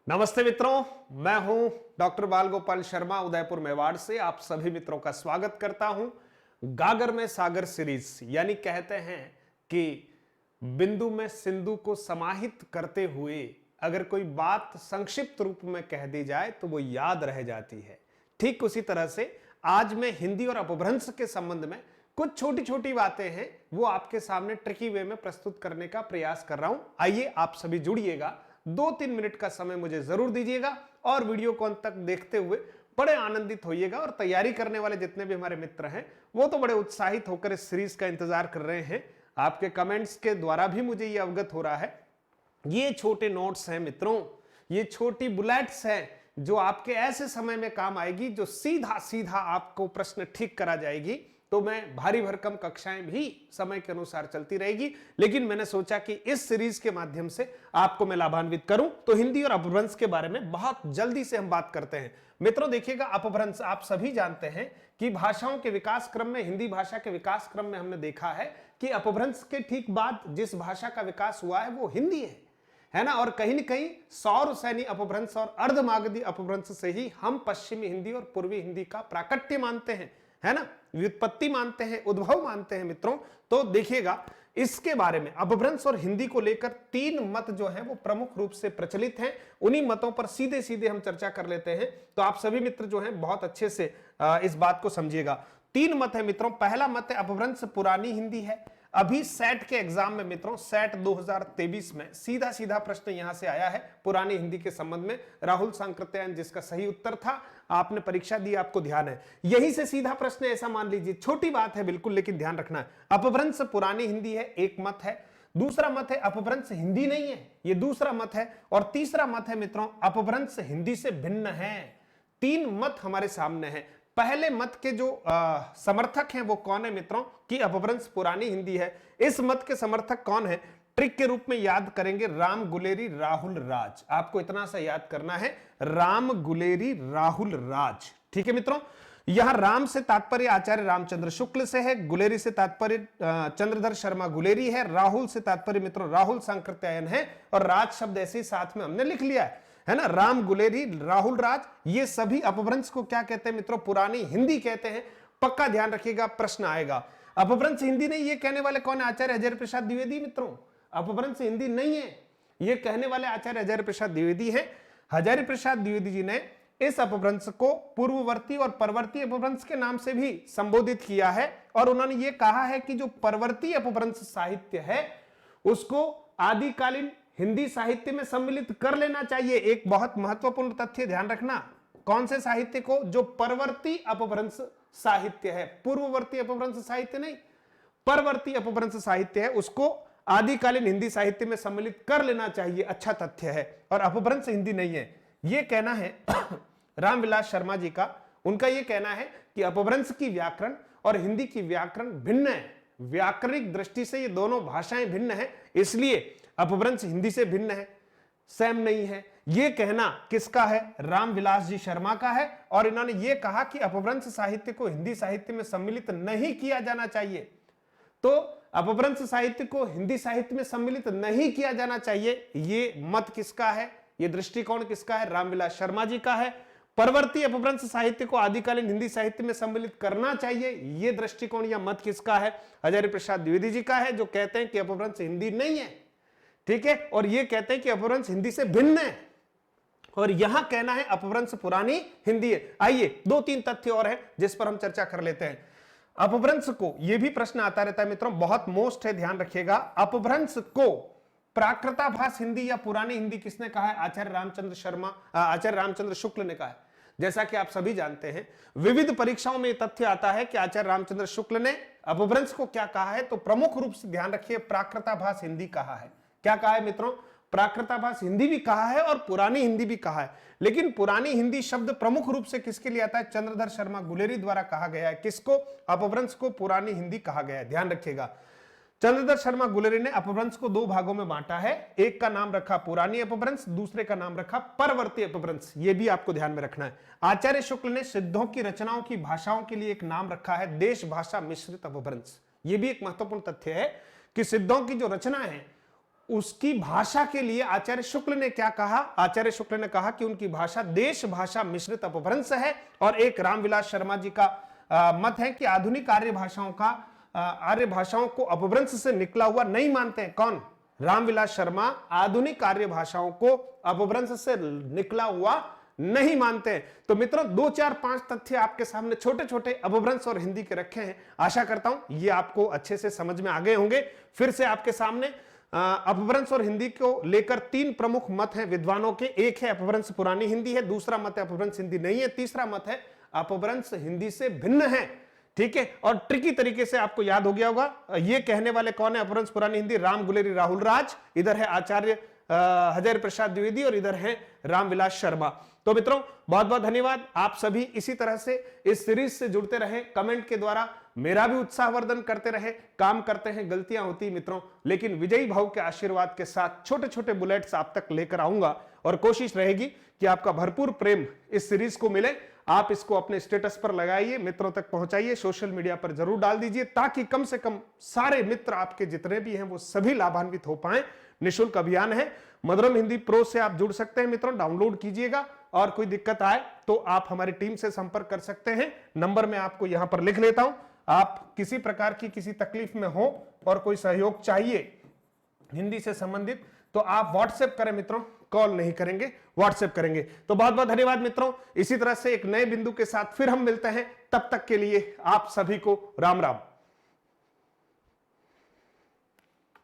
नमस्ते मित्रों, मैं हूं डॉक्टर बाल गोपाल शर्मा उदयपुर मेवाड़ से। आप सभी मित्रों का स्वागत करता हूं गागर में सागर सीरीज। यानी कहते हैं कि बिंदु में सिंधु को समाहित करते हुए अगर कोई बात संक्षिप्त रूप में कह दी जाए तो वो याद रह जाती है। ठीक उसी तरह से आज मैं हिंदी और अपभ्रंश के संबंध में कुछ छोटी छोटी बातें हैं वो आपके सामने ट्रिकी वे में प्रस्तुत करने का प्रयास कर रहा हूं। आइए आप सभी जुड़िएगा, 2-3 मिनट का समय मुझे जरूर दीजिएगा और वीडियो को अंत तक देखते हुए बड़े आनंदित होइएगा। और तैयारी करने वाले जितने भी हमारे मित्र हैं वो तो बड़े उत्साहित होकर इस सीरीज का इंतजार कर रहे हैं। आपके कमेंट्स के द्वारा भी मुझे ये अवगत हो रहा है। ये छोटे नोट्स हैं मित्रों, ये छोटी बुलेट्स हैं जो आपके ऐसे समय में काम आएगी, जो सीधा सीधा आपको प्रश्न ठीक करा जाएगी। तो मैं भारी भरकम कक्षाएं भी समय के अनुसार चलती रहेगी, लेकिन मैंने सोचा कि इस सीरीज के माध्यम से आपको मैं लाभान्वित करूं। तो हिंदी और अपभ्रंश के बारे में बहुत जल्दी से हम बात करते हैं। मित्रों देखिएगा, अपभ्रंश आप सभी जानते हैं कि भाषाओं के विकास क्रम में, हिंदी भाषा के विकास क्रम में हमने देखा है कि अपभ्रंश के ठीक बाद जिस भाषा का विकास हुआ है वो हिंदी है ना। और कहीं न कहीं सौर सैनी अपभ्रंश और अर्धमागधी अपभ्रंश से ही हम पश्चिमी हिंदी और पूर्वी हिंदी का प्राकट्य मानते हैं, है ना, व्युत्पत्ति मानते हैं, उद्भव मानते हैं मित्रों। तो देखिएगा, इसके बारे में अपभ्रंश और हिंदी को लेकर 3 मत जो है वो प्रमुख रूप से प्रचलित हैं। उन्हीं मतों पर सीधे सीधे हम चर्चा कर लेते हैं। तो आप सभी मित्र जो हैं बहुत अच्छे से इस बात को समझिएगा। 3 मत है मित्रों। पहला मत है अपभ्रंश पुरानी हिंदी है। अभी सेट के एग्जाम में मित्रों, सेट 2023 में सीधा सीधा प्रश्न यहां से आया है पुरानी हिंदी के संबंध में। राहुल सांकृत्यायन जिसका सही उत्तर था, आपने परीक्षा दी, आपको ध्यान है। यहीं से सीधा प्रश्न ऐसा मान लीजिए, छोटी बात है बिल्कुल, लेकिन ध्यान रखना है। अपभ्रंश पुरानी हिंदी है, एक मत है। दूसरा मत है अपभ्रंश हिंदी नहीं है, ये दूसरा मत है। और तीसरा मत है मित्रों, अपभ्रंश हिंदी से भिन्न है। 3 मत हमारे सामने हैं। पहले मत के जो समर्थक हैं वो कौन है मित्रों कि अपभ्रंश पुरानी हिंदी है। इस मत के समर्थक कौन है? ट्रिक के रूप में याद करेंगे, राम गुलेरी राहुल राज। आपको इतना सा याद करना है, राम गुलेरी राहुल राज। ठीक है मित्रों। यहां राम से तात्पर्य आचार्य रामचंद्र शुक्ल से है, गुलेरी से तात्पर्य चंद्रधर शर्मा गुलेरी है, राहुल से तात्पर्य मित्रों राहुल सांकृत्यायन है, और राज शब्द ऐसे ही साथ में हमने लिख लिया है ना। राम गुलेरी राहुल राज, ये सभी अपभ्रंश को क्या कहते हैं मित्रों? पुरानी हिंदी कहते हैं। पक्का ध्यान रखिएगा, प्रश्न आएगा। अपभ्रंश हिंदी नहीं, ये कहने वाले कौन है? आचार्य हजारी प्रसाद द्विवेदी मित्रों। अपभ्रंश हिंदी नहीं है, ये कहने वाले आचार्य हजारी प्रसाद द्विवेदी हैं। हजारी प्रसाद द्विवेदी जी ने इस अपभ्रंश को पूर्ववर्ती और परवर्ती अपभ्रंश के नाम से भी संबोधित किया है। और उन्होंने ये कहा है कि जो परवर्ती अपभ्रंश साहित्य है उसको आदिकालीन हिंदी साहित्य में सम्मिलित कर लेना चाहिए। एक बहुत महत्वपूर्ण तथ्य ध्यान रखना, कौन से साहित्य को? जो परवर्ती अपभ्रंश साहित्य है, पूर्ववर्ती अपभ्रंश साहित्य नहीं, परवर्ती अपभ्रंश साहित्य है, उसको आदिकालीन हिंदी साहित्य में सम्मिलित कर लेना चाहिए। अच्छा तथ्य है। और अपभ्रंश हिंदी नहीं है, यह कहना है रामविलास शर्मा जी का। उनका यह कहना है कि अपभ्रंश की व्याकरण और हिंदी की व्याकरण भिन्न है। व्याकरणिक दृष्टि से ये दोनों भाषाएं भिन्न है, इसलिए अपभ्रंश हिंदी से भिन्न है, सेम नहीं है। यह कहना किसका है? रामविलास जी शर्मा का है। और इन्होंने यह कहा कि अपभ्रंश साहित्य को हिंदी साहित्य में सम्मिलित नहीं किया जाना चाहिए। तो अपभ्रंश साहित्य को हिंदी साहित्य में सम्मिलित नहीं किया जाना चाहिए, ये मत किसका है? ये दृष्टिकोण किसका है? रामविलास शर्मा जी का है। परवर्ती अपभ्रंश साहित्य को आदिकालीन हिंदी साहित्य में सम्मिलित करना चाहिए, यह दृष्टिकोण या मत किसका है? हजारी प्रसाद द्विवेदी जी का है, जो कहते हैं कि अपभ्रंश हिंदी नहीं है। ठीक है। और ये कहते हैं कि अपभ्रंश हिंदी से भिन्न है, और यहां कहना है अपभ्रंश पुरानी हिंदी है। आइए 2-3 तथ्य और हैं जिस पर हम चर्चा कर लेते हैं। अपभ्रंश को, यह भी प्रश्न आता रहता है मित्रों, बहुत मोस्ट है, ध्यान रखिएगा। अपभ्रंश को प्राकृताभास हिंदी या पुरानी हिंदी किसने कहा है? आचार्य रामचंद्र शुक्ल ने कहा है। जैसा कि आप सभी जानते हैं, विविध परीक्षाओं में तथ्य आता है कि आचार्य रामचंद्र शुक्ल ने अपभ्रंश को क्या कहा है? तो प्रमुख रूप से ध्यान रखिए, प्राकृताभास हिंदी कहा है। क्या कहा है मित्रों? प्राकृताभास हिंदी भी कहा है और पुरानी हिंदी भी कहा है। लेकिन पुरानी हिंदी शब्द प्रमुख रूप से किसके लिए आता है? चंद्रधर शर्मा गुलेरी द्वारा कहा गया है। किसको? अपभ्रंश को पुरानी हिंदी कहा गया है। ध्यान रखिएगा, चंद्रधर शर्मा गुलेरी ने अपभ्रंश को 2 भागों में बांटा है। एक का नाम रखा पुरानी अपभ्रंश, दूसरे का नाम रखा परवर्ती अपभ्रंश। यह भी आपको ध्यान में रखना है। आचार्य शुक्ल ने सिद्धों की रचनाओं की भाषाओं के लिए एक नाम रखा है देश भाषा मिश्रित अपभ्रंश। यह भी एक महत्वपूर्ण तथ्य है कि सिद्धों की जो रचना है उसकी भाषा के लिए आचार्य शुक्ल ने क्या कहा? आचार्य शुक्ल ने कहा कि उनकी भाषा देश भाषा मिश्रित अपभ्रंश है। और एक रामविलास शर्मा जी का मत है कि आधुनिक आर्य भाषाओं को अपभ्रंश से निकला हुआ नहीं मानते हैं। कौन? रामविलास शर्मा आधुनिक आर्य भाषाओं को अपभ्रंश से निकला हुआ नहीं मानते हैं। तो मित्रों 2 4 5 तथ्य आपके सामने छोटे छोटे अपभ्रंश और हिंदी के रखे हैं। आशा करता हूं ये आपको अच्छे से समझ में आ गए होंगे। फिर से आपके सामने अपभ्रंश और हिंदी को लेकर 3 प्रमुख मत हैं विद्वानों के। एक है अपभ्रंश पुरानी हिंदी है, दूसरा मत है अपभ्रंश हिंदी नहीं है, तीसरा मत है अपभ्रंश हिंदी से भिन्न है। ठीक है, और ट्रिकी तरीके से आपको याद हो गया होगा। ये कहने वाले कौन है अपभ्रंश पुरानी हिंदी? राम गुलेरी राहुल राज, इधर है आचार्य हजारी प्रसाद द्विवेदी और इधर है रामविलास शर्मा। तो मित्रों बहुत बहुत धन्यवाद। आप सभी इसी तरह से इस सीरीज से जुड़ते रहे, कमेंट के द्वारा मेरा भी उत्साहवर्धन करते रहे। काम करते हैं, गलतियां होती मित्रों, लेकिन विजयी भाव के आशीर्वाद के साथ छोटे छोटे बुलेट्स आप तक लेकर आऊंगा और कोशिश रहेगी कि आपका भरपूर प्रेम इस सीरीज को मिले। आप इसको अपने स्टेटस पर लगाइए, मित्रों तक पहुंचाइए, सोशल मीडिया पर जरूर डाल दीजिए ताकि कम से कम सारे मित्र आपके जितने भी हैं वो सभी लाभान्वित हो पाए। निःशुल्क अभियान है। मधुरम हिंदी प्रो से आप जुड़ सकते हैं मित्रों, डाउनलोड कीजिएगा और कोई दिक्कत आए तो आप हमारी टीम से संपर्क कर सकते हैं। नंबर मैं आपको यहां पर लिख लेता हूं। आप किसी प्रकार की किसी तकलीफ में हो और कोई सहयोग चाहिए हिंदी से संबंधित तो आप व्हाट्सएप करें मित्रों, कॉल नहीं करेंगे, व्हाट्सएप करेंगे। तो बहुत बहुत धन्यवाद मित्रों। इसी तरह से एक नए बिंदु के साथ फिर हम मिलते हैं। तब तक के लिए आप सभी को राम राम।